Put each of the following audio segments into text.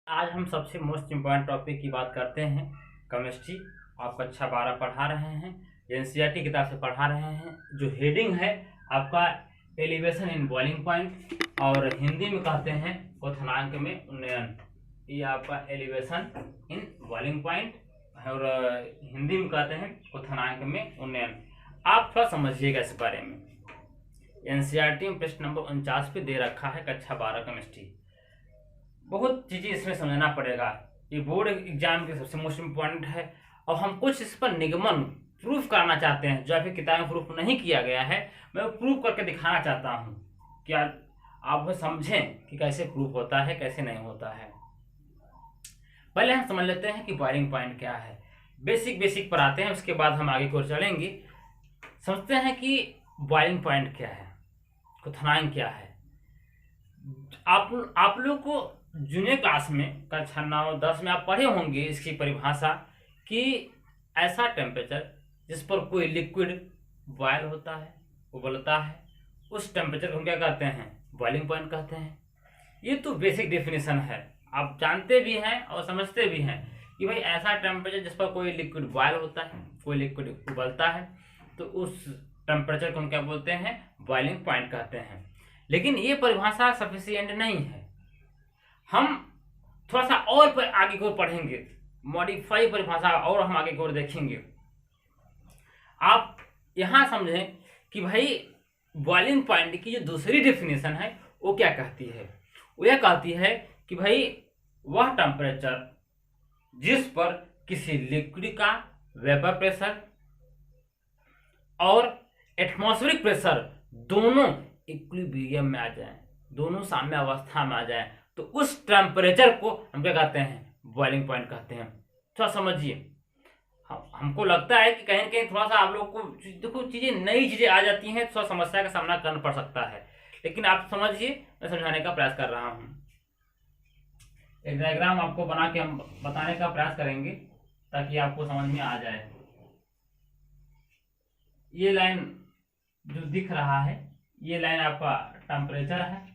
आज हम सबसे मोस्ट इम्पोर्टेंट टॉपिक की बात करते हैं। केमिस्ट्री। आप कक्षा 12 पढ़ा रहे हैं, एनसीईआरटी किताब से पढ़ा रहे हैं। जो हेडिंग है आपका एलिवेशन इन बॉइलिंग पॉइंट, और हिंदी में कहते हैं क्वथनांक में उन्नयन। ये आपका एलिवेशन इन बॉइलिंग पॉइंट और हिंदी में कहते हैं क्वथनांक में उन्नयन। आप थोड़ा समझिएगा इस बारे में। एनसीईआरटी में प्रश्न नंबर 49 पे दे रखा है कक्षा 12 केमिस्ट्री। बहुत चीज़ें इसमें समझना पड़ेगा। ये बोर्ड एग्जाम के सबसे मोस्ट इम्पोर्टेंट है और हम कुछ इस पर निगमन प्रूफ कराना चाहते हैं जो अभी किताब में प्रूफ नहीं किया गया है। मैं वो प्रूफ करके दिखाना चाहता हूँ कि आप समझें कि कैसे प्रूफ होता है, कैसे नहीं होता है। पहले हम समझ लेते हैं कि बॉइलिंग पॉइंट क्या है। बेसिक पर आते हैं, उसके बाद हम आगे की ओर चलेंगे। समझते हैं कि बॉइलिंग पॉइंट क्या है, क्वथनांक क्या है। आप लोग को जूनियर क्लास में कक्षा 9-10 में आप पढ़े होंगे इसकी परिभाषा कि ऐसा टेम्परेचर जिस पर कोई लिक्विड बॉयल होता है, उबलता है, उस टेम्परेचर को हम क्या कहते हैं, बॉइलिंग पॉइंट कहते हैं। ये तो बेसिक डेफिनेशन है, आप जानते भी हैं और समझते भी हैं कि भाई ऐसा टेम्परेचर जिस पर कोई लिक्विड बॉयल होता है, कोई लिक्विड उबलता है, तो उस टेम्परेचर को हम क्या बोलते हैं, बॉइलिंग पॉइंट कहते हैं। लेकिन ये परिभाषा सफिशिएंट नहीं है। हम थोड़ा सा और पर आगे की ओर पढ़ेंगे, मॉडिफाई परिभाषा और हम आगे की ओर देखेंगे। आप यहां समझें कि भाई बॉइलिंग पॉइंट की जो दूसरी डेफिनेशन है वो क्या कहती है। वो यह कहती है कि भाई वह टेम्परेचर जिस पर किसी लिक्विड का वेपर प्रेशर और एटमॉस्फेरिक प्रेशर दोनों इक्विलिब्रियम में आ जाए, दोनों साम्य अवस्था में आ जाए, तो उस टेम्परेचर को हम क्या कहते हैं, बॉइलिंग पॉइंट कहते हैं। थोड़ा समझिए। हमको लगता है कि कहीं न कहीं थोड़ा सा आप लोग को देखो चीजें, नई चीजें आ जाती हैं, थोड़ा समस्या का सामना करना पड़ सकता है, लेकिन आप समझिए, मैं समझाने का प्रयास कर रहा हूं। एक डायग्राम आपको बना के हम बताने का प्रयास करेंगे ताकि आपको समझ में आ जाए। ये लाइन जो दिख रहा है, ये लाइन आपका टेम्परेचर है,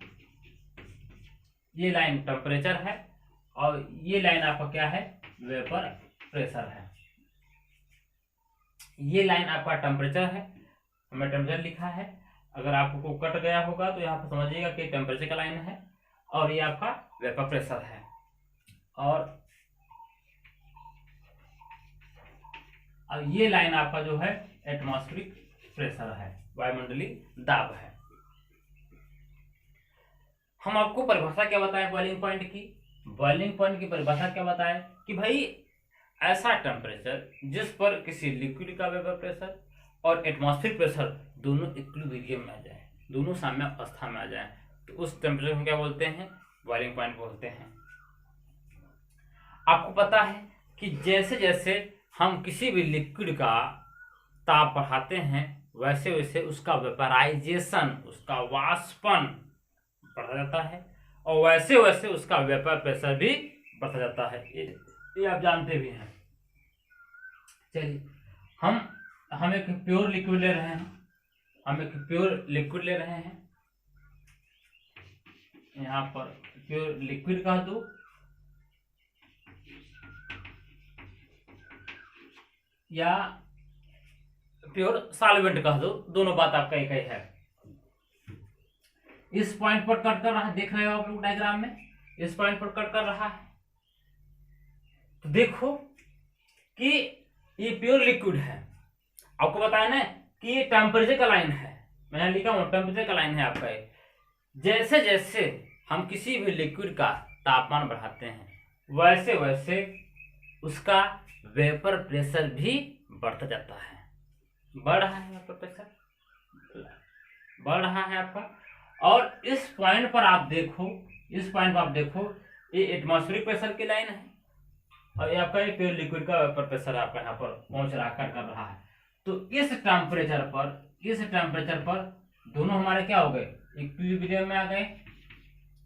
ये लाइन टेम्परेचर है, और ये लाइन आपका क्या है, वेपर प्रेशर है। ये लाइन आपका टेम्परेचर है, हमने टेम्परेचर लिखा है। अगर आपको कट गया होगा तो यहाँ पर समझिएगा कि टेम्परेचर का लाइन है, और ये आपका वेपर प्रेशर है, और ये लाइन आपका जो है एटमॉस्फेरिक प्रेशर है, वायुमंडलीय दाब है। हम आपको परिभाषा क्या बताएं बॉइलिंग पॉइंट की। बॉइलिंग पॉइंट की परिभाषा क्या बताएं कि भाई ऐसा टेम्परेचर जिस पर किसी लिक्विड का वेपर प्रेशर और एटमॉस्फेरिक प्रेशर दोनों इक्विलिब्रियम में आ जाए, दोनों साम्य अवस्था में आ जाए, तो उस टेम्परेचर को क्या बोलते हैं, बॉइलिंग पॉइंट बोलते हैं। आपको पता है कि जैसे जैसे हम किसी भी लिक्विड का ताप बढ़ाते हैं वैसे वैसे उसका वेपराइजेशन, उसका वाष्पन बढ़ा जाता है, और वैसे वैसे उसका वेपर प्रेशर भी बढ़ता जाता है। ये आप जानते भी हैं। चलिए, हम एक प्योर लिक्विड ले रहे हैं, यहाँ पर प्योर लिक्विड कह दो या प्योर सॉल्वेंट कह दो, दोनों बात आपका एक ही है। इस पॉइंट पर कट कर रहा है, देख रहे हो आप लोग डायग्राम में, इस पॉइंट पर कट कर रहा है, तो देखो कि ये प्योर लिक्विड है। आपको बताया ना कि ये टेम्परेचर का लाइन है, मैंने लिखा हूं टेम्परेचर का लाइन है आपका ये। जैसे जैसे हम किसी भी लिक्विड का तापमान बढ़ाते हैं वैसे वैसे उसका वेपर प्रेशर भी बढ़ता जाता है, बढ़ रहा है वेपर प्रेशर, बढ़ रहा है आपका। और इस पॉइंट पर आप देखो, ये एटमॉस्फेरिक प्रेशर की लाइन है, और ये आपका ये प्योर लिक्विड का वेपर प्रेशर आपका यहाँ पर पहुंच रहा कर रहा है। तो इस टेम्परेचर पर दोनों हमारे क्या हो गए, इक्विलिब्रियम में आ गए।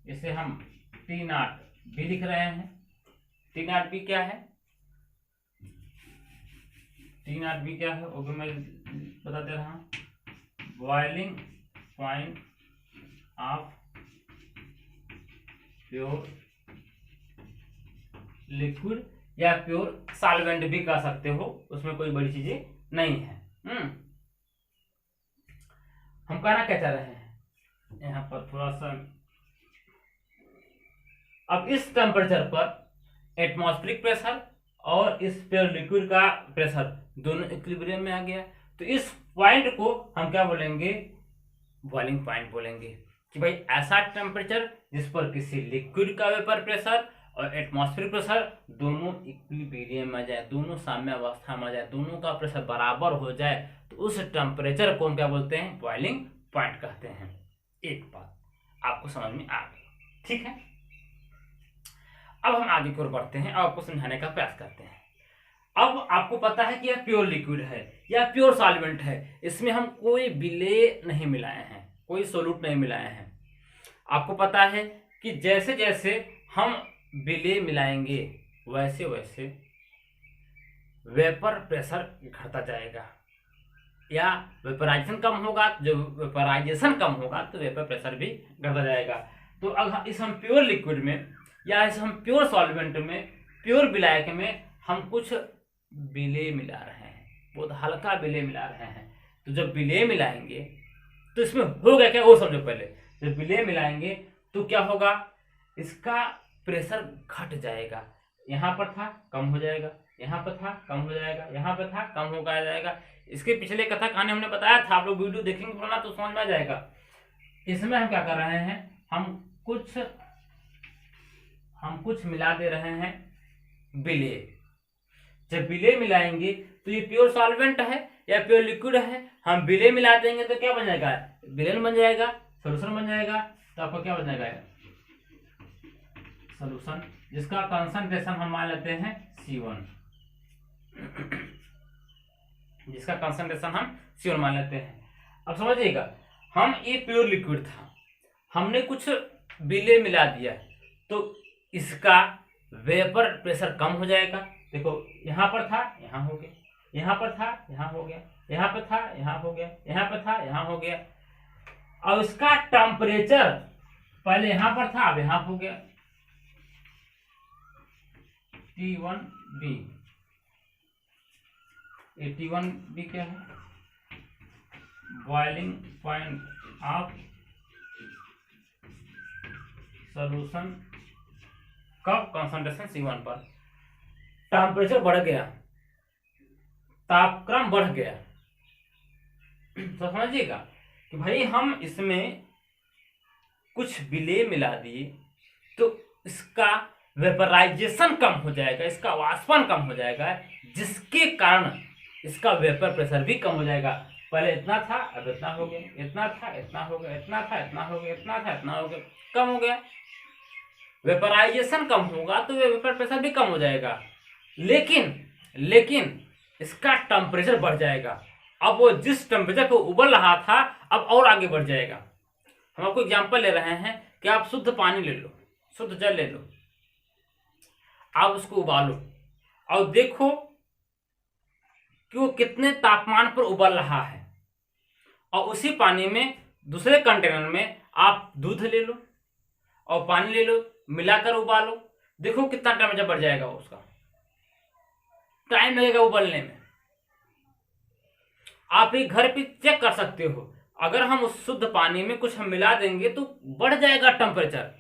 इसे हम T0 भी लिख रहे हैं। T0 भी क्या है, T0 भी क्या है वो भी मैं बता दे रहा हूँ, boiling point of pure liquid या प्योर सॉल्वेंट भी कह सकते हो, उसमें कोई बड़ी चीजें नहीं है। हम कहना क्या चाह रहे हैं यहाँ पर थोड़ा सा, अब इस टेम्परेचर पर एटमॉस्फेरिक प्रेशर और इस प्योर लिक्विड का प्रेशर दोनों इक्विलिब्रियम में आ गया, तो इस पॉइंट को हम क्या बोलेंगे, बॉइलिंग पॉइंट बोलेंगे। कि भाई ऐसा टेम्परेचर जिस पर किसी लिक्विड का वेपर प्रेशर और एटमॉस्फेरिक प्रेशर दोनों इक्विलिब्रियम में जाए, दोनों साम्य अवस्था में जाए, दोनों का प्रेशर बराबर हो जाए, तो उस टेम्परेचर को हम क्या बोलते हैं, बॉइलिंग पॉइंट कहते हैं। एक बात आपको समझ में आ गई, ठीक है। अब हम आगे की ओर बढ़ते हैं और आपको समझाने का प्रयास करते हैं। अब आपको पता है कि यह प्योर लिक्विड है या प्योर सॉल्वेंट है, इसमें हम कोई विलेय नहीं मिलाए हैं, कोई सोल्यूट नहीं मिलाए हैं। आपको पता है कि जैसे जैसे हम विलेय मिलाएंगे वैसे वैसे वेपर प्रेशर घटता जाएगा, या वेपराइजेशन कम होगा, जो वेपराइजेशन कम होगा तो वेपर प्रेशर भी घटता जाएगा। तो अब इस हम प्योर लिक्विड में या इस हम प्योर सॉल्वेंट में, प्योर विलायक में हम कुछ विलेय मिला रहे हैं, बहुत हल्का विलेय मिला रहे हैं। तो जब विलेय मिलाएंगे तो इसमें होगा क्या, वो समझो पहले। जब विलेय मिलाएंगे तो क्या होगा, इसका प्रेशर घट जाएगा। यहाँ पर था कम हो जाएगा, यहाँ पर था कम हो जाएगा, यहाँ पर था कम हो जाएगा। इसके पिछले कथा कहानी हमने बताया था, आप लोग वीडियो देखेंगे पुराना तो समझ में आ जाएगा। इसमें हम क्या कर रहे हैं, हम कुछ मिला दे रहे हैं विलेय। जब विलेय मिलाएंगे तो ये प्योर सॉल्वेंट है या प्योर लिक्विड है, हम विलेय मिला देंगे तो क्या बन जाएगा, विलेन बन जाएगा, सोल्यूशन बन जाएगा। तो आपको क्या बन जाएगा, सोल्यूशन, जिसका कंसंट्रेशन हम मान लेते हैं C1, जिसका कंसंट्रेशन हम C1 मान लेते हैं। अब समझिएगा, हम ये प्योर लिक्विड था, हमने कुछ विलेय मिला दिया तो इसका वेपर प्रेशर कम हो जाएगा। देखो यहाँ पर था, यहाँ हो गया, यहाँ पर था, यहाँ हो गया, यहाँ पर था, यहाँ हो गया, यहाँ पर था, यहाँ हो गया। और इसका टेम्परेचर पहले यहाँ पर था, अब यहाँ हो गया T1B। ये T1B क्या है, बॉइलिंग पॉइंट ऑफ सॉल्यूशन। कब, कंसंट्रेशन C1 पर टेम्परेचर बढ़ गया, तापक्रम बढ़ गया। तो समझिएगा कि भाई हम इसमें कुछ विलेय मिला दिए तो इसका वेपराइजेशन कम हो जाएगा, इसका वाष्पन कम हो जाएगा, जिसके कारण इसका वेपर प्रेशर भी कम हो जाएगा। पहले इतना था, अब इतना हो गया, इतना था, इतना हो गया, इतना था, इतना हो गया, इतना था, इतना हो गया, कम हो गया। वेपराइजेशन कम होगा तो वेपर प्रेशर भी कम हो जाएगा, लेकिन इसका टेम्परेचर बढ़ जाएगा। अब वो जिस टेम्परेचर को उबल रहा था अब और आगे बढ़ जाएगा। हम आपको एग्जांपल ले रहे हैं कि आप शुद्ध पानी ले लो, शुद्ध जल ले लो, आप उसको उबालो और देखो कि वो कितने तापमान पर उबल रहा है। और उसी पानी में दूसरे कंटेनर में आप दूध ले लो और पानी ले लो, मिलाकर उबालो, देखो कितना टेम्परेचर बढ़ जाएगा, उसका टाइम लगेगा उबलने में। आप एक घर पे चेक कर सकते हो, अगर हम उस शुद्ध पानी में कुछ हम मिला देंगे तो बढ़ जाएगा टेम्परेचर,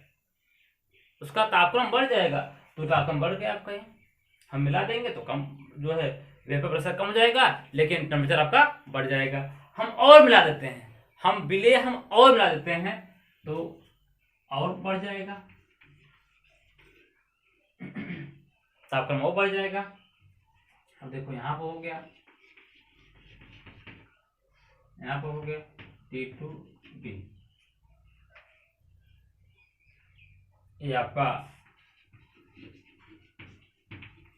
उसका तापक्रम बढ़ जाएगा। तो तापक्रम बढ़ गया आपका, हम मिला देंगे तो कम जो है वेपर प्रेशर कम हो जाएगा, लेकिन टेम्परेचर आपका बढ़ जाएगा। हम और मिला देते हैं, हम विलेय हम और मिला देते हैं तो और बढ़ जाएगा, तापक्रम और बढ़ जाएगा। अब देखो यहाँ पर हो गया, यहाँ पर हो गया T2B, ये आपका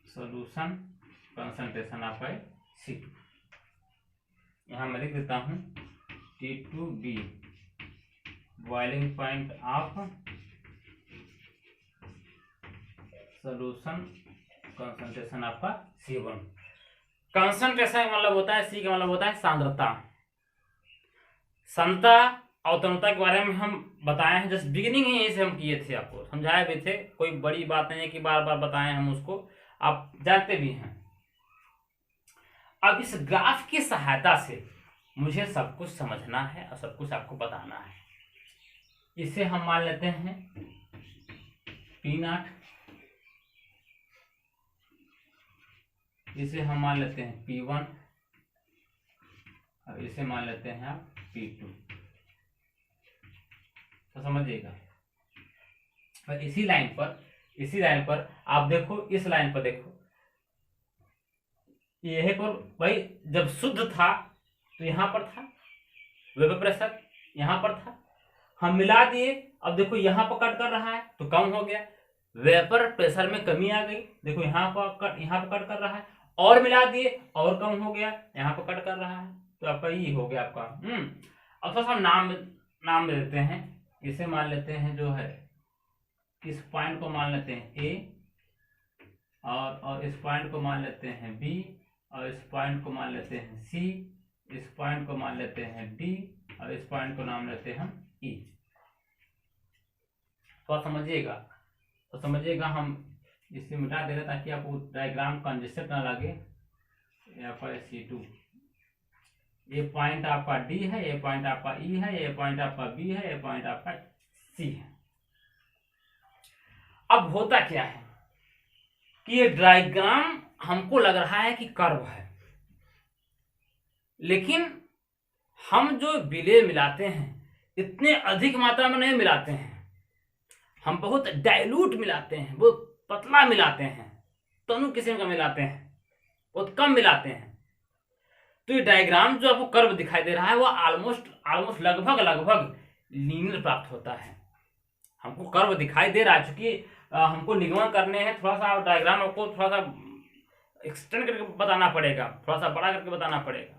सॉल्यूशन कंसंट्रेशन आपका C2। यहाँ मैं लिख देता हूँ T2B boiling point of solution concentration आपका C1। कंसंट्रेशन का मतलब होता है, C का मतलब होता है सांद्रता। सांद्रता अवतरणता के बारे में हम बताए हैं, जस्ट बिगिनिंग ही यहीं से हम किए थे, आपको समझाए भी थे, कोई बड़ी बात नहीं है कि बार बार बताएं हम उसको, आप जानते भी हैं। अब इस ग्राफ की सहायता से मुझे सब कुछ समझना है और सब कुछ आपको बताना है। इसे हम मान लेते हैं P0, इसे हम मान लेते हैं P1 और इसे मान लेते हैं आप P2। तो समझिएगा, और इसी लाइन पर आप देखो, इस लाइन पर देखो, यह पर भाई जब शुद्ध था तो यहां पर था, वेपर प्रेशर यहां पर था, हम मिला दिए, अब देखो यहां पर कट कर रहा है तो कम हो गया, वेपर प्रेशर में कमी आ गई, देखो यहां पर कट कर रहा है, और मिला दिए और कम हो गया, यहां पर कट कर रहा है, तो आपका ये हो गया आपका। अब थोड़ा सा नाम दे देते हैं, इसे मान लेते हैं जो है, इस पॉइंट को मान लेते हैं ए, और इस पॉइंट को मान लेते हैं बी, और इस पॉइंट को मान लेते हैं सी, इस पॉइंट को मान लेते हैं डी, और इस पॉइंट को नाम लेते हैं हम ई। तो समझिएगा, हम इसे मिटा दे रहे ताकि आपको डायग्राम कंजेस्टेड ना लगे। यहाँ पर C2, ये पॉइंट आपका डी है, ये पॉइंट आपका ई है, ये पॉइंट आपका बी है, ये पॉइंट आपका सी है। अब होता क्या है कि ये डायग्राम हमको लग रहा है कि कर्व है, लेकिन हम जो विलेय मिलाते हैं इतने अधिक मात्रा में नहीं मिलाते हैं, हम बहुत डाइल्यूट मिलाते हैं, बहुत पतला मिलाते हैं, तनु किस्म का मिलाते हैं, बहुत कम मिलाते हैं। तो ये डायग्राम जो आपको कर्व दिखाई दे रहा है वो ऑलमोस्ट लगभग लीनियर प्राप्त होता है। हमको कर्व दिखाई दे रहा है, चूंकि हमको निगमन करने हैं, थोड़ा सा डायग्राम आपको थोड़ा सा एक्सटेंड करके बताना पड़ेगा, थोड़ा सा बड़ा करके बताना पड़ेगा,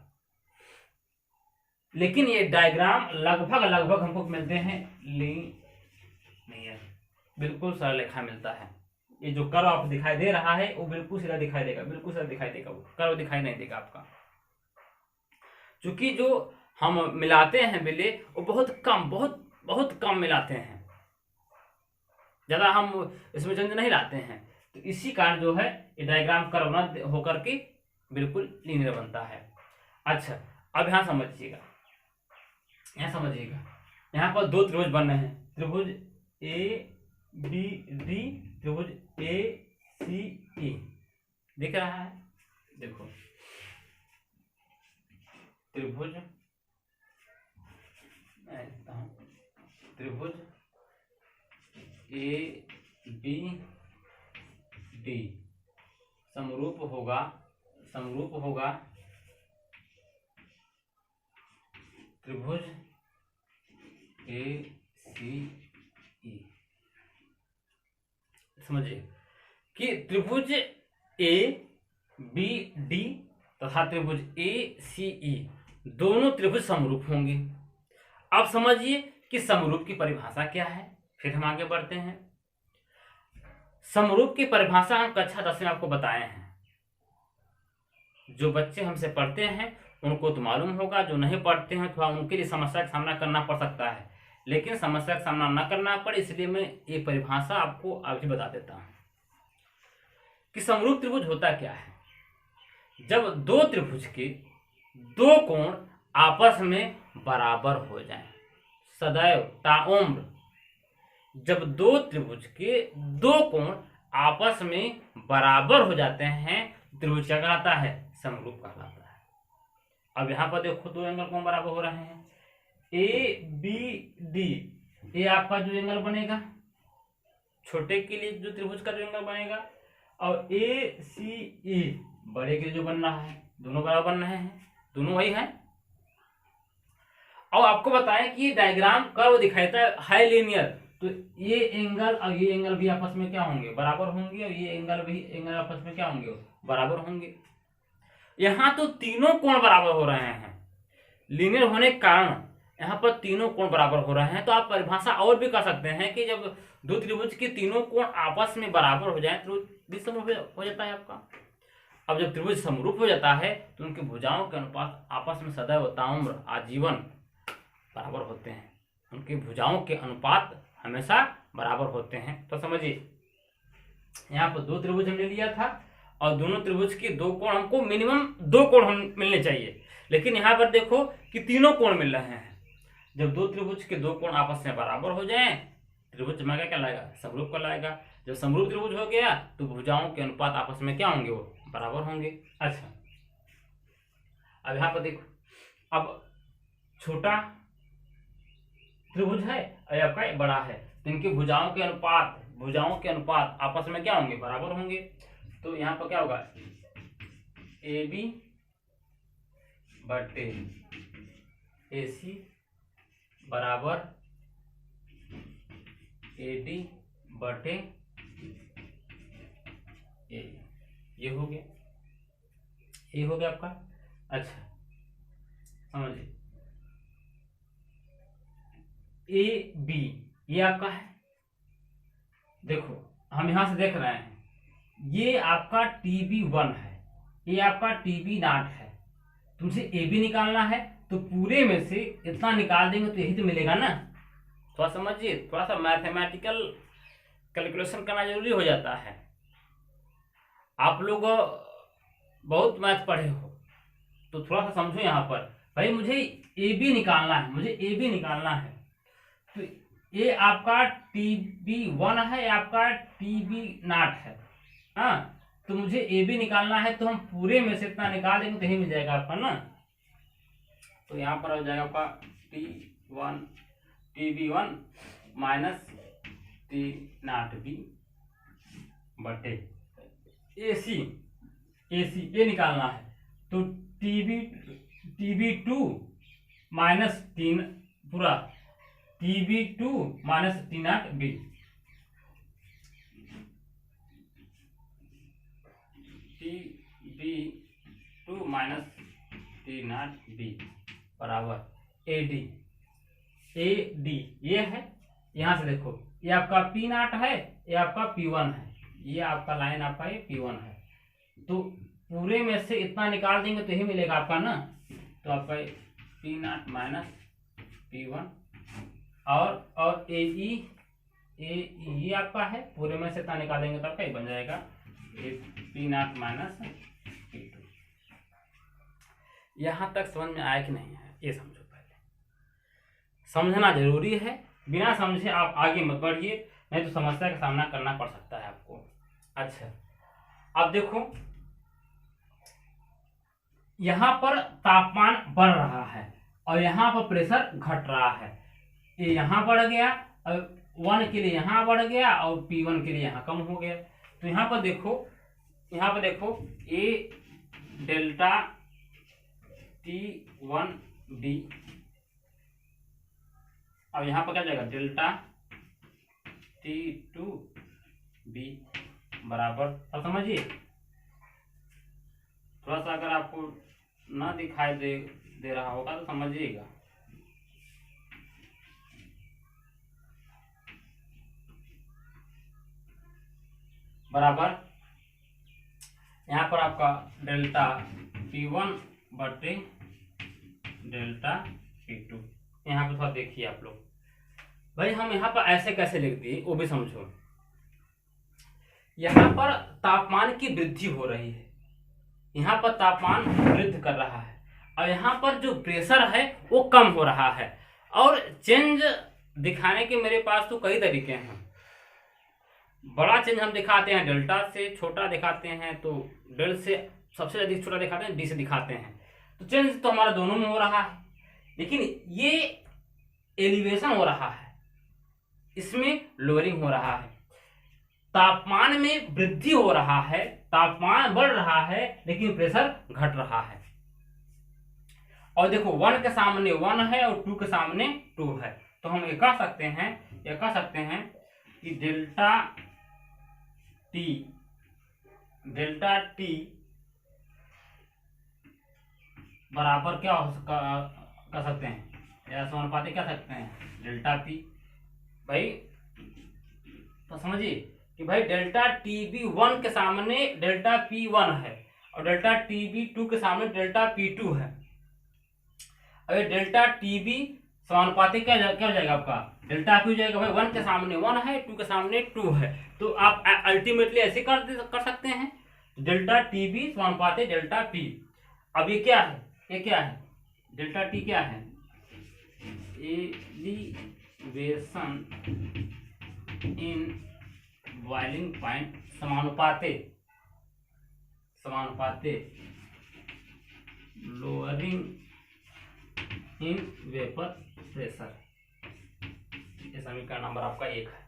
लेकिन ये डायग्राम लगभग हमको मिलते हैं बिल्कुल सरल रेखा मिलता है। ये जो कर्व आपको दिखाई दे रहा है वो बिल्कुल सीधा दिखाई देगा, बिल्कुल सीधा दिखाई देगा, वो कर्व दिखाई नहीं देगा आपका, क्योंकि जो हम मिलाते हैं विलेय वो बहुत कम मिलाते हैं, ज्यादा हम इसमें चेंज नहीं लाते हैं। तो इसी कारण जो है ये डायग्राम कर्व न होकर के बिल्कुल लीनियर बनता है। अच्छा, अब यहाँ समझिएगा, यहाँ पर दो त्रिभुज बन रहे हैं, त्रिभुज ए बी डी, त्रिभुज ए सी ई, दिख रहा है, देखो त्रिभुज ए बी डी समरूप होगा त्रिभुज ए सी ई। समझिए कि त्रिभुज ए बी डी तथा त्रिभुज ए सी ई दोनों त्रिभुज समरूप होंगे। अब समझिए कि समरूप की परिभाषा क्या है, फिर हम आगे बढ़ते हैं। समरूप की परिभाषा हम कक्षा 10 में आपको बताए हैं, जो बच्चे हमसे पढ़ते हैं उनको तो मालूम होगा, जो नहीं पढ़ते हैं थोड़ा उनके लिए समस्या का सामना करना पड़ सकता है, लेकिन समस्या का सामना न करना पड़े इसलिए मैं ये परिभाषा आपको अभी बता देता हूं कि समरूप त्रिभुज होता क्या है। जब दो त्रिभुज के दो कोण आपस में बराबर हो जाएं, सदैव ताउम्र, जब दो त्रिभुज के दो कोण आपस में बराबर हो जाते हैं त्रिभुज क्या कहलाता है, समरूप कहलाता है। अब यहाँ पर देखो दो एंगल कोण बराबर हो रहे हैं, ए बी डी, ये आपका जो एंगल बनेगा छोटे के लिए जो त्रिभुज का जो एंगल बनेगा, और ए सी ई बड़े के लिए जो बन रहा है, दोनों बराबर बन रहे हैं, दोनों वही है। और आपको बताएं कि डायग्राम कर्व दिखाता है लीनियर, तो ये एंगल और ये एंगल भी आपस में क्या होंगे, बराबर होंगे, और ये एंगल आपस में क्या होंगे, बराबर होंगे। यहाँ तो तीनों कोण बराबर हो रहे हैं, लीनियर होने के कारण यहाँ पर तीनों कोण बराबर हो रहे हैं। तो आप परिभाषा और भी कर सकते हैं कि जब दो त्रिभुज के तीनों कोण आपस में बराबर हो जाए तो त्रिभुज समरूप हो जाता है आपका। अब जब त्रिभुज समरूप हो जाता है तो उनकी भुजाओं के अनुपात आपस में सदैव ताउम्र आजीवन बराबर होते हैं, उनकी भुजाओं के अनुपात हमेशा बराबर होते हैं। तो समझिए यहाँ पर 2 त्रिभुज हमने लिया था और दोनों त्रिभुज के 2 कोण, हमको मिनिमम 2 कोण हम मिलने चाहिए, लेकिन यहाँ पर देखो कि तीनों कोण मिल रहे हैं। जब 2 त्रिभुज के 2 कोण आपस में बराबर हो जाएं, त्रिभुज में क्या लाएगा, समरूप कहलाएगा। जब समरूप त्रिभुज हो गया तो भुजाओं के अनुपात आपस में क्या होंगे, वो बराबर होंगे। अच्छा, अब यहाँ पर देखो, अब छोटा त्रिभुज है और आपका बड़ा है, तो इनकी भुजाओं के अनुपात आपस में क्या होंगे, बराबर होंगे। तो यहाँ पर क्या होगा, AB बटे AC बराबर AD बटे A, ये हो गया, ये हो गया आपका। अच्छा समझिए, AB ये आपका है, देखो हम यहां से देख रहे हैं ये आपका TB1 है, ये आपका TB0 है। तुमसे AB निकालना है तो पूरे में से इतना निकाल देंगे तो यही तो मिलेगा ना। थोड़ा समझिए, थोड़ा सा मैथमेटिकल कैलकुलेशन करना जरूरी हो जाता है। आप लोग बहुत मैथ पढ़े हो तो थोड़ा सा समझो यहाँ पर, भाई मुझे AB निकालना है, मुझे AB निकालना है। तो ये आपका TB1 है, आपका TB0 है, हाँ। तो मुझे AB निकालना है तो हम पूरे में से इतना निकाल देंगे तो यही मिल जाएगा आपका ना। तो यहाँ पर हो जाएगा आपका TB1 माइनस T0B बटे AC ये निकालना है तो TB2 माइनस पूरा TB2 minus T0B TB2 minus T0B बराबर AD ये है। यहाँ से देखो ये आपका P0 है, ये आपका P1 है, ये आपका लाइन आपका ये P1 है। तो पूरे में से इतना निकाल देंगे तो यही मिलेगा आपका ना। तो आपका P0 माइनस P1 और ये आपका है, पूरे में से इतना निकाल देंगे तो आपका ये बन जाएगा P0 माइनस P2। यहाँ तक समझ में आया कि नहीं है, ये समझो। पहले समझना जरूरी है, बिना समझे आप आगे मत बढ़िए, नहीं तो समस्या का सामना करना पड़ सकता है आपको। अच्छा, अब देखो यहाँ पर तापमान बढ़ रहा है और यहाँ पर प्रेशर घट रहा है। ये यहाँ बढ़ गया और 1 के लिए यहाँ बढ़ गया और P1 के लिए यहाँ कम हो गया। तो यहाँ पर देखो ये डेल्टा T1B, अब यहाँ पर क्या जाएगा डेल्टा T2B बराबर। अब समझिए, थोड़ा सा अगर आपको ना दिखाई दे रहा होगा तो समझिएगा। बराबर यहाँ पर आपका डेल्टा P1 बटे डेल्टा P2। यहाँ पे थोड़ा देखिए आप लोग, भाई हम यहाँ पर ऐसे कैसे लिख दिए वो भी समझो। यहाँ पर तापमान की वृद्धि हो रही है, यहाँ पर तापमान वृद्धि कर रहा है और यहाँ पर जो प्रेशर है वो कम हो रहा है। और चेंज दिखाने के मेरे पास तो कई तरीके हैं। बड़ा चेंज हम दिखाते हैं डेल्टा से, छोटा दिखाते हैं तो डेल से सबसे अधिक छोटा दिखाते हैं, डी से दिखाते हैं। तो चेंज तो हमारा दोनों में हो रहा है, लेकिन ये एलिवेशन हो रहा है, इसमें लोअरिंग हो रहा है। तापमान में वृद्धि हो रहा है, तापमान बढ़ रहा है लेकिन प्रेशर घट रहा है। और देखो 1 के सामने 1 है और 2 के सामने 2 है, तो हम ये कह सकते हैं कि डेल्टा टी बराबर क्या कर सकते हैं, या समानुपाती कह सकते हैं डेल्टा पी। भाई तो समझिए कि भाई डेल्टा TB1 के सामने डेल्टा P1 है और डेल्टा TB2 के सामने डेल्टा P2 है। अगर डेल्टा TB समानुपाती क्या हो जाएगा आपका, डेल्टा पी हो जाएगा। भाई 1 के सामने 1 है, 2 के सामने 2 है, तो आप अल्टीमेटली ऐसे कर सकते हैं, डेल्टा टी बी समानुपाती डेल्टा पी। अब ये क्या है, ये क्या है, डेल्टा टी क्या है, एलिवेशन इन बॉइलिंग पॉइंट समानुपाते लोअरिंग इन वेपर प्रेशर। ये समीकरण नंबर आपका 1 है।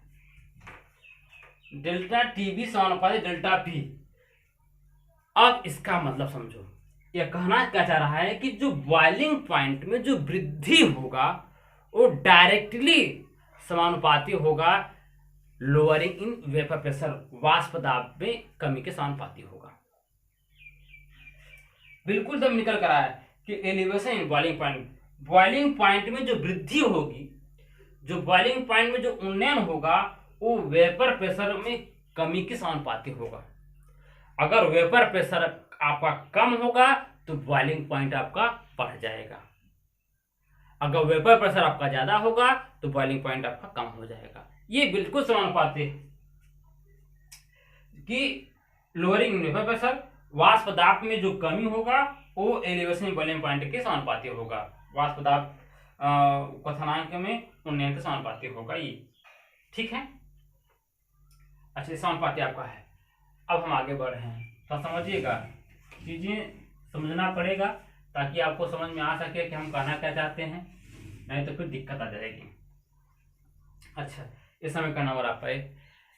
डेल्टा टीबी समानुपाती डेल्टा पी। अब इसका मतलब समझो, यह कहना क्या चाह रहा है कि जो बॉइलिंग पॉइंट में जो वृद्धि होगा वो डायरेक्टली समानुपाती होगा लोअरिंग इन वेपर प्रेशर, वाष्प दाब में कमी के समानुपाती होगा। बिल्कुल तब निकल कर आया कि एलिवेशन इन बॉइलिंग पॉइंट में जो वृद्धि होगी, जो बॉइलिंग पॉइंट में जो उन्नयन होगा वो वेपर प्रेशर में कमी के समानुपाती होगा। अगर वेपर प्रेशर आपका कम होगा तो बॉइलिंग पॉइंट आपका बढ़ जाएगा, अगर वेपर प्रेशर आपका ज्यादा होगा तो बॉइलिंग पॉइंट आपका कम हो जाएगा। ये बिल्कुल समानुपाती है कि लोअरिंग इन वेपर प्रेशर, वाष्प दाब में जो कमी होगा वो एलिवेशन इन बॉइलिंग पॉइंट के समानुपाती होगा, वाष्प दाब क्वथनांक में उन्नयन के समानुपाती होगा। ये ठीक है, अच्छा समानुपाती आपका है। अब हम आगे बढ़ रहे हैं, तो समझिएगा, चीजें समझना पड़ेगा ताकि आपको समझ में आ सके कि हम कहना क्या चाहते हैं, नहीं तो फिर दिक्कत आ जाएगी। अच्छा, इस समय का नंबर आपका है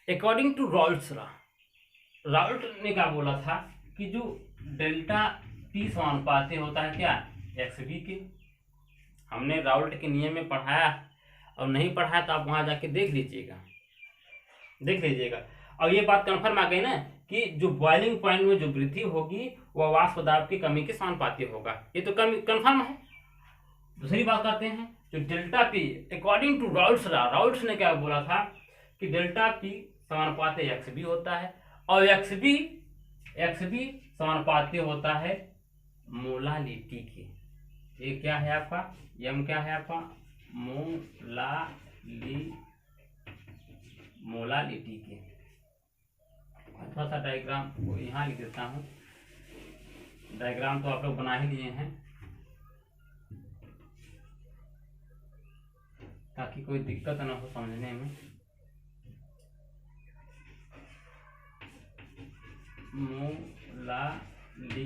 according to Raoult's law. Raoult ने क्या बोला था कि जो डेल्टा पी समानुपाती होता है क्या, एक्स बी के। हमने राउल्ट के नियम में पढ़ाया, और नहीं पढ़ाया तो आप वहां जाके देख लीजिएगा। और ये बात कंफर्म आ गई ना कि जो बॉइलिंग पॉइंट में जो वृद्धि होगी वह वाष्प दाब की कमी के समानुपाती होगा। ये तो कंफर्म है। दूसरी बात करते हैं, जो delta P according to Raoult's ने क्या बोला था कि डेल्टा पी समानुपाती एक्स बी होता है, और एक्स बी समानुपाती होता है मोलालिटी के। ये क्या है आपका, यम क्या है आपका, मोलालिटी के। थोड़ा सा डायग्राम को यहाँ लिख देता हूँ, डायग्राम तो आप लोग बना ही लिए हैं ताकि कोई दिक्कत ना हो समझने में। मोलालिटी,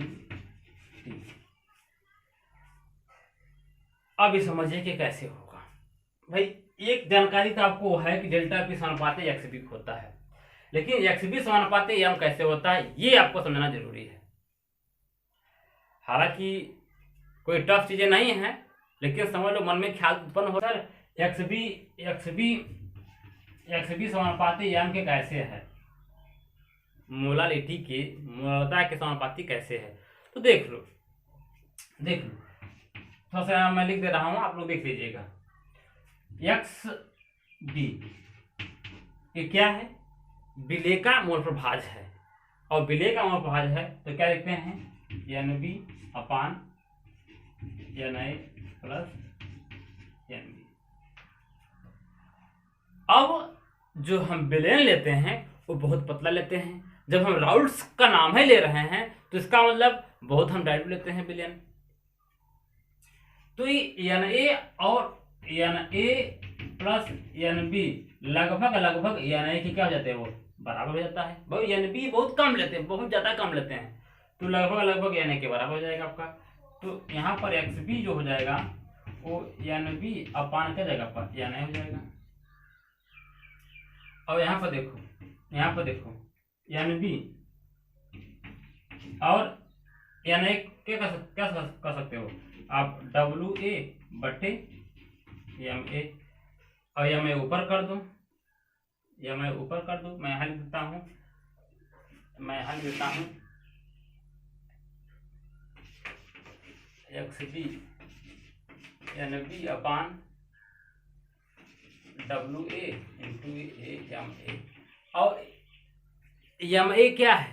अब ये समझिए कि कैसे होगा। भाई एक जानकारी तो आपको है कि डेल्टा पी समानुपाती एक्स बी होता है, लेकिन एक्स बी समानुपाती एम कैसे होता है ये आपको समझना जरूरी है। हालांकि कोई टफ चीजें नहीं है, लेकिन समझ लो, मन में ख्याल उत्पन्न होता है एक्स बी समानुपाती एम के कैसे है, मोलालिटी के, मोलता के समानुपाती कैसे है। तो देख लो थोड़ा सा मैं लिख दे रहा हूं, आप लोग देख लीजिएगा। एक्स बी ये क्या है, विलेय का मोल प्रभाज है, और विलेय का मोल प्रभाज है तो क्या लिखते हैं, N B upon N A plus N B. अब जो हम विलयन लेते हैं वो बहुत पतला लेते हैं। जब हम राउल्ट्स का नाम ही ले रहे हैं तो इसका मतलब बहुत हम डायरेक्ट लेते हैं विलयन। तो ये एन ए और N A plus N B लगभग एन ए की क्या हो जाते हैं, वो बराबर हो जाता है। भाई एन बी बहुत कम लेते हैं, बहुत ज्यादा कम लेते हैं, तो लगभग एन ए के बराबर हो जाएगा आपका। तो यहाँ पर एक्स बी जो हो जाएगा वो एन बी अपान क्या जाएगा आपका, एन ए हो जाएगा। और यहाँ पर देखो एन बी और एन ए क्या कर सकते हो आप, डब्ल्यू ए बटे एम ए, और एम ए ऊपर कर दो, मैं यहाँ लिख देता हूँ X B N B upon W A into A M A. और एम ए क्या है,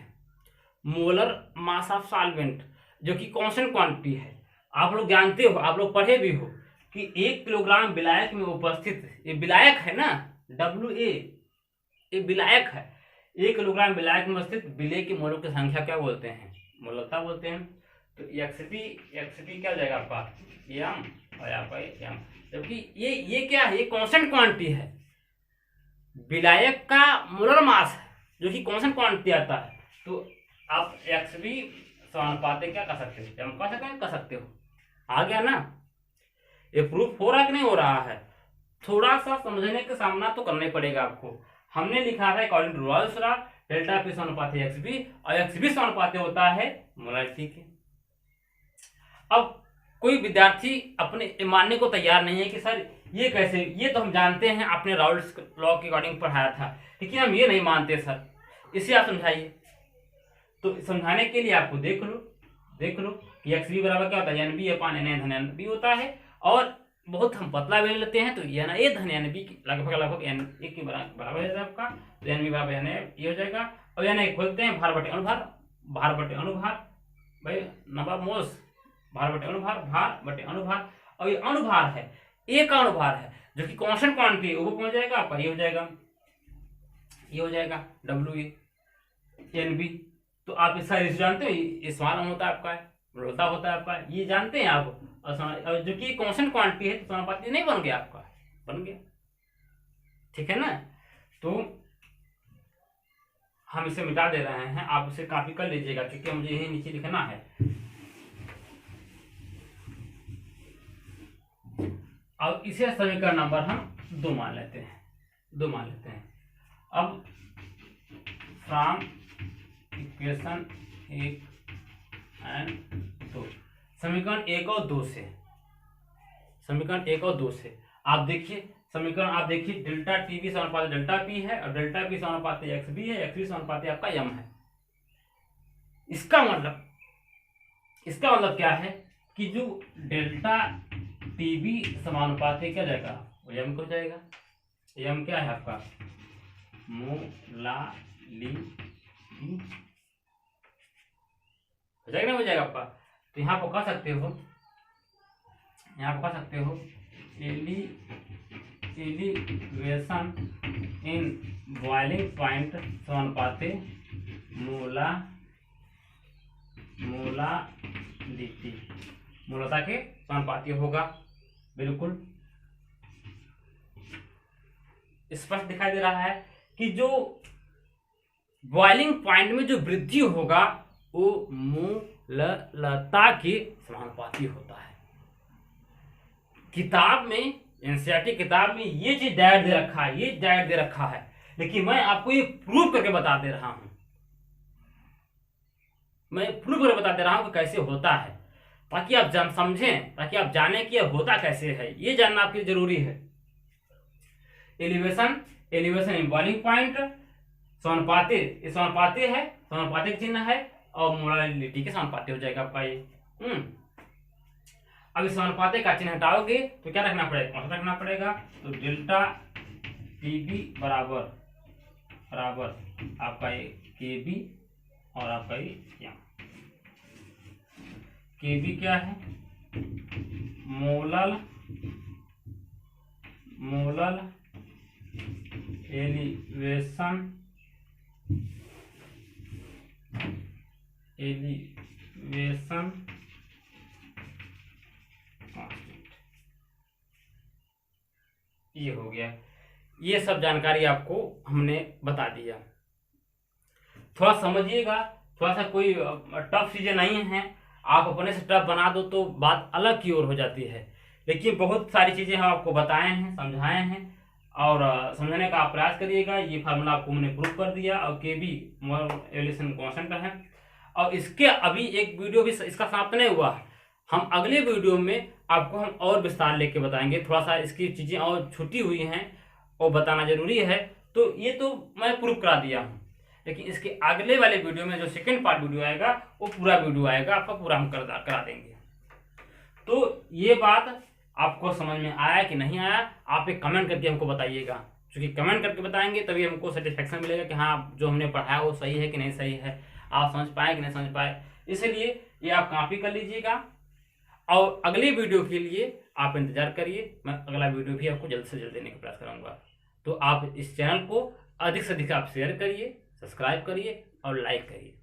मोलर मास ऑफ सॉल्वेंट, जो कि कांस्टेंट क्वांटिटी है। आप लोग जानते हो, आप लोग पढ़े भी हो कि 1 किलोग्राम विलायक में उपस्थित, ये विलायक है ना, WA, ये विलायक है। 1 किलोग्राम विलायक में उपस्थित विलेय के मोलों की संख्या क्या बोलते हैं? मोलता बोलते हैं। तो XP क्या हो जाएगा आपका? m और आपका m, जबकि ये क्या है? ये कांस्टेंट क्वांटिटी है। विलायक का मोलर मास है जो कि कांस्टेंट क्वांटिटी आता है। तो आप XP समानुपाती क्या कर सकते हो? m कर सकते हो। आ गया ना? ये प्रूफ हो रहा है कि नहीं हो रहा है? थोड़ा सा समझने का सामना तो करना ही पड़ेगा आपको। हमने लिखा है according to Raoult's law delta P समानुपाती XP, और XP समानुपाती होता है मोलारिटी के। अब कोई विद्यार्थी अपने मानने को तैयार नहीं है कि सर ये कैसे, ये तो हम जानते हैं, आपने रॉयल्स लॉ के अकॉर्डिंग पढ़ाया था, लेकिन हम ये नहीं मानते सर, इसे आप समझाइए। तो समझाने के लिए आपको देख लो कि XP बराबर क्या होता है? NB अपान NA धन NB होता है। और बहुत हम पतला ले लेते हैं तो NA धन NB लगभग NA के बराबर हो जाता है आपका। तो NB बराबर NA ये हो जाएगा। और NA खोलते हैं भार बटे अनुभार भाई नवाब मोल्स, भार बटे अनुभार। और ये अनुभार है, A का अनुभार है जो कि कांस्टेंट क्वांटिटी है, वो पहुंच जाएगा आपका, ये हो जाएगा WA NB। तो आप इसका रेशियो जानते हो, ये समान होता है आपका, बड़ोता होता है आपका, ये जानते हैं आप। और जो कि कांस्टेंट क्वांटिटी है तो समानुपाती नहीं बन गया आपका, बन गया, ठीक है ना? तो हम इसे मिटा दे रहे हैं, आप उसे कॉपी कर लीजिएगा क्योंकि मुझे यही नीचे लिखना है। अब इसे समीकरण नंबर हम 2 मान लेते हैं। अब फ्रॉम इक्वेशन 1 एंड 2, समीकरण 1 और 2 से आप देखिए, समीकरण आप देखिए, डेल्टा TB समानुपाती डेल्टा P है और डेल्टा P समानुपाती XB है, XB समानुपाती आपका m है। इसका मतलब क्या है कि जो डेल्टा TB समानुपाती क्या जाएगा? वो m को जाएगा। m क्या है आपका? मोलालिटी हो जाएगा ना, हो जाएगा आपका। तो यहाँ पर कह सकते हो एलिवेशन इन बॉइलिंग पॉइंट समानुपाती मोलता के समानुपाती होगा। बिल्कुल स्पष्ट दिखाई दे रहा है कि जो बॉइलिंग पॉइंट में जो वृद्धि होगा वो मोलता के समानुपाती होता है। किताब में, एनसीईआरटी किताब में ये चीज डायरेक्ट दे रखा है, लेकिन मैं आपको ये प्रूव करके बता दे रहा हूं। कि कैसे होता है, ताकि आप समझें, ताकि आप जाने कि यह होता कैसे है, ये जानना आपके लिए जरूरी है। एलिवेशन इन बॉइलिंग पॉइंट समानुपाती, है, समानुपाती चिन्ह है, और मोलालिटी के समानुपाती हो जाएगा आपका ये। अब इस समानुपाती का चिन्ह हटाओगे तो क्या रखना पड़ेगा? कौन सा रखना पड़ेगा? तो डेल्टा TB बराबर आपका ये KB और आपका ये m। KB क्या है? मोलल एलिवेशन ये हो गया। ये सब जानकारी आपको हमने बता दिया। थोड़ा समझिएगा, थोड़ा सा कोई टफ चीजें नहीं है, आप अपने से टफ बना दो तो बात अलग की ओर हो जाती है। लेकिन बहुत सारी चीजें हम आपको बताए हैं, समझाए हैं, और समझने का आप प्रयास करिएगा। ये फार्मूला आपको मैंने प्रूव कर दिया, और KB एवोल्यूशन कांस्टेंट है। और इसके अभी एक वीडियो भी इसका समाप्त नहीं हुआ है, हम अगले वीडियो में आपको हम और विस्तार लेके बताएंगे। थोड़ा सा इसकी चीजें और छूटी हुई हैं और बताना जरूरी है, तो ये तो मैं प्रूव करा दिया हूँ, लेकिन इसके अगले वाले वीडियो में जो सेकंड पार्ट वीडियो आएगा वो पूरा वीडियो आएगा, आपका पूरा हम करा देंगे। तो ये बात आपको समझ में आया कि नहीं आया, आप एक कमेंट करके हमको बताइएगा, क्योंकि कमेंट करके बताएंगे तभी हमको सेटिस्फेक्शन मिलेगा कि हाँ जो हमने पढ़ाया वो सही है कि नहीं सही है, आप समझ पाए कि नहीं समझ पाए। इसलिए ये आप कॉपी कर लीजिएगा और अगली वीडियो के लिए आप इंतजार करिए, मैं अगला वीडियो भी आपको जल्द से जल्द देने का प्रयास करूंगा। तो आप इस चैनल को अधिक से अधिक आप शेयर करिए, सब्सक्राइब करिए और लाइक करिए।